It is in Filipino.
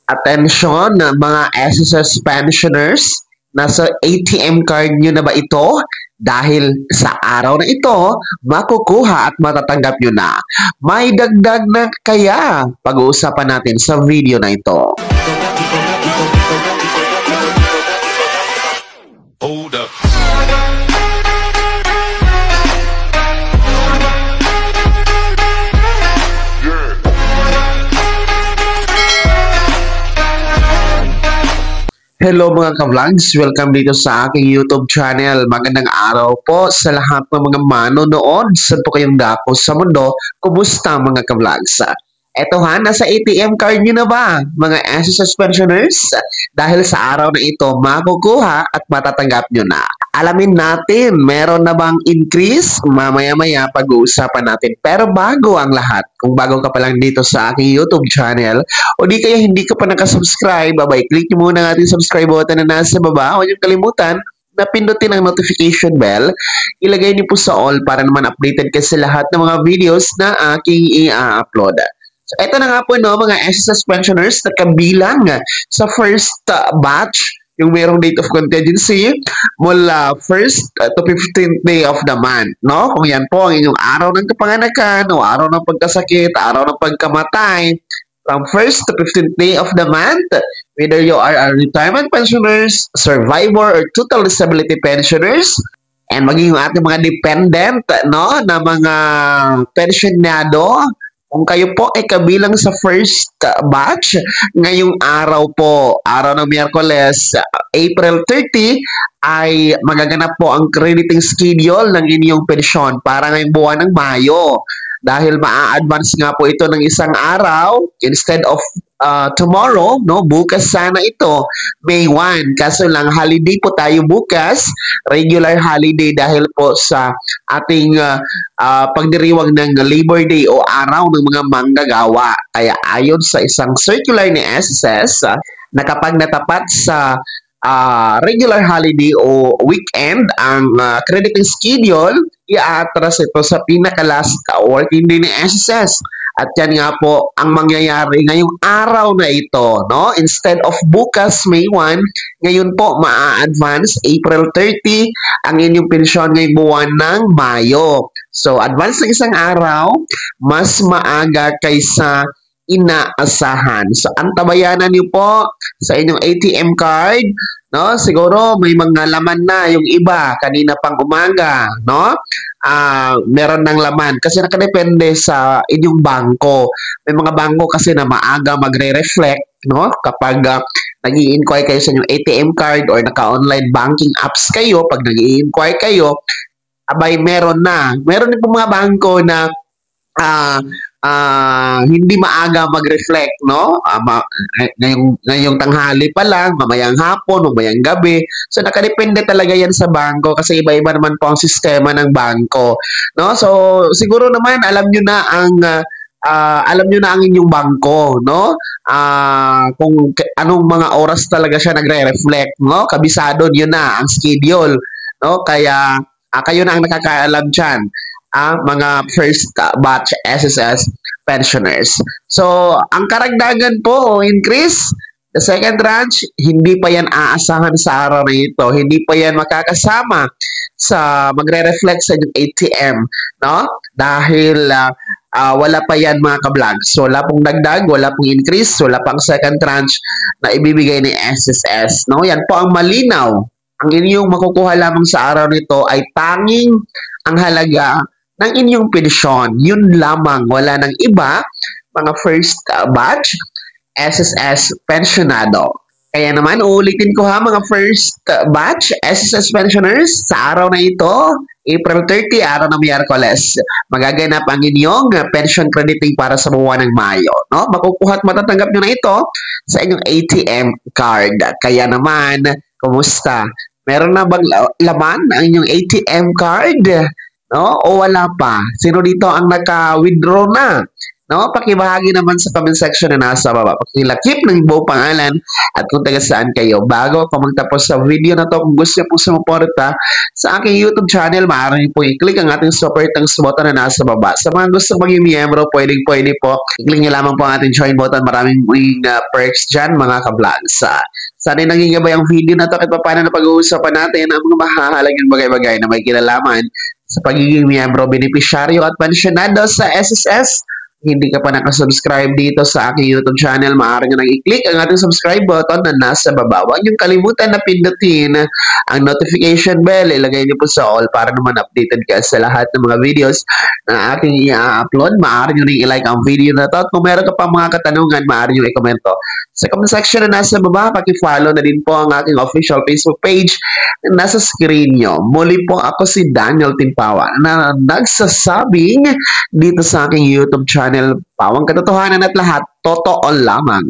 Attention mga SSS pensioners, nasa ATM card nyo na ba ito? Dahil sa araw na ito, makukuha at matatanggap nyo na. May dagdag na kaya? Pag-uusapan natin sa video na ito. Hold up. Hello mga ka-vlogs! Welcome dito sa aking YouTube channel. Magandang araw po sa lahat ng mga manonood. Saan po kayong dako sa mundo? Kumusta mga ka-vlogs? Eto nasa ATM card nyo na ba mga SSS pensioners? Dahil sa araw na ito, makukuha at matatanggap nyo na. Alamin natin, meron na bang increase? Mamaya-maya pag-uusapan natin. Pero bago ang lahat, kung bago ka pa lang dito sa aking YouTube channel, o di kaya hindi ka pa nakasubscribe, abay, click nyo muna ang ating subscribe button na nasa baba. Huwag niyong kalimutan na pindutin ang notification bell. Ilagay niyo po sa all para naman updated kayo sa lahat ng mga videos na aking i-upload. So, ito na nga po mga SSS pensioners na kabilang sa first batch, yung merong date of contingency mula 1st to 15th day of the month, no? Kung yan po ang inyong araw ng kapanganakan o araw ng pagkasakit, araw ng pagkamatay, from 1st to 15th day of the month, whether you are a retirement pensioners, survivor, or total disability pensioners, and maging yung ating mga dependent, no, na mga pensionado, kung kayo po ay kabilang sa first batch, ngayong araw po, araw ng Miyerkules, April 30, ay magaganap po ang crediting schedule ng inyong pensyon para ngayong buwan ng Mayo. Dahil ma-advance nga po ito ng isang araw, instead of tomorrow, no, bukas sana ito, May 1. Kaso lang, holiday po tayo bukas, regular holiday dahil po sa ating pagdiriwang ng Labor Day o araw ng mga manggagawa. Kaya ayon sa isang circular ni SSS, na kapag natapat sa regular holiday o weekend ang crediting schedule, i-atras ito sa pinaka-last working day ni SSS. At yan nga po ang mangyayari ngayong araw na ito, no? Instead of bukas May 1, ngayon po ma-advance April 30 ang inyong pensyon ngayong buwan ng Mayo. So, advance ng isang araw, mas maaga kaysa inaasahan. So, antabayanan niyo po sa inyong ATM card, no? Siguro may mga laman na yung iba kanina pang umaga, no? Meron ng laman kasi nakadepende sa inyong bangko. May mga bangko kasi na maaga magre-reflect, no? Kapag nag-i-inquire kayo sa inyong ATM card or naka-online banking apps kayo, pag nag-i-inquire kayo, abay meron na. Meron din po mga bangko na hindi maaga mag-reflect, no? Ngayong tanghali pa lang, mamayang hapon, mamayang gabi. So, nakadepende talaga yan sa bangko kasi iba-iba naman po ang sistema ng bangko, no? So, siguro naman, alam nyo na ang inyong bangko, no? Kung anong mga oras talaga siya nagre-reflect, no? Kabisado nyo na ang schedule, no? Kaya, kayo na ang nakakaalam dyan. Mga first batch SSS pensioners. So, ang karagdagan po o increase, the second tranche, hindi pa yan aasahan sa araw na ito. Hindi pa yan makakasama sa magre-reflect sa ATM, no? Dahil wala pa yan mga ka-vlogs. So, wala pong dagdag, wala pong increase, wala pang second tranche na ibibigay ni SSS, no? Yan po ang malinaw. Ang inyong makukuha lamang sa araw nito ay tanging ang halaga ng inyong pensyon. Yun lamang, wala nang iba, mga first batch, SSS pensionado. Kaya naman, uulitin ko mga first batch, SSS pensioners, sa araw na ito, April 30, araw ng Miyerkules, magaganap ang inyong pension crediting para sa buwan ng Mayo. No? Makukuha at matatanggap nyo na ito sa inyong ATM card. Kaya naman, kumusta? Meron na bang laman ang inyong ATM card? No? O wala pa? Sino dito ang naka-withdraw na No, pakibahagi naman sa comment section na nasa baba. Pakilakip ng buong pangalan at kung taga saan kayo. Bago ako magtapos sa video na to, kung gusto niyo po sumuporta sa aking YouTube channel, maaari niyo po i-click ang ating support ng button na nasa baba. Sa mga gusto maging miyembro, pwede po. I-click niyo lamang po ang ating join button. Maraming perks dyan, mga ka-vlogs. Sana naging gabay ang video na to kahit paano na pag-uusapan natin ang mga mahahalagang bagay-bagay na may kinalaman sa pagiging miyembro, benepisyaryo at pensyonado sa SSS. Hindi ka pa nakasubscribe dito sa aking YouTube channel, maaari nyo nang i-click ang ating subscribe button na nasa baba. Huwag niyong kalimutan na pindutin ang notification bell. Ilagay niyo po sa all para naman updated ka sa lahat ng mga videos na aking i-upload. Maaari nyo rin i-like ang video na to. At kung meron ka pa mga katanungan, maaari nyo i-komento sa comment section na nasa baba. Paki-follow na din po ang aking official Facebook page na nasa screen nyo. Muli po ako si Daniel Timpawa na nagsasabing dito sa aking YouTube channel, pawang katotohanan at lahat, totoo lamang.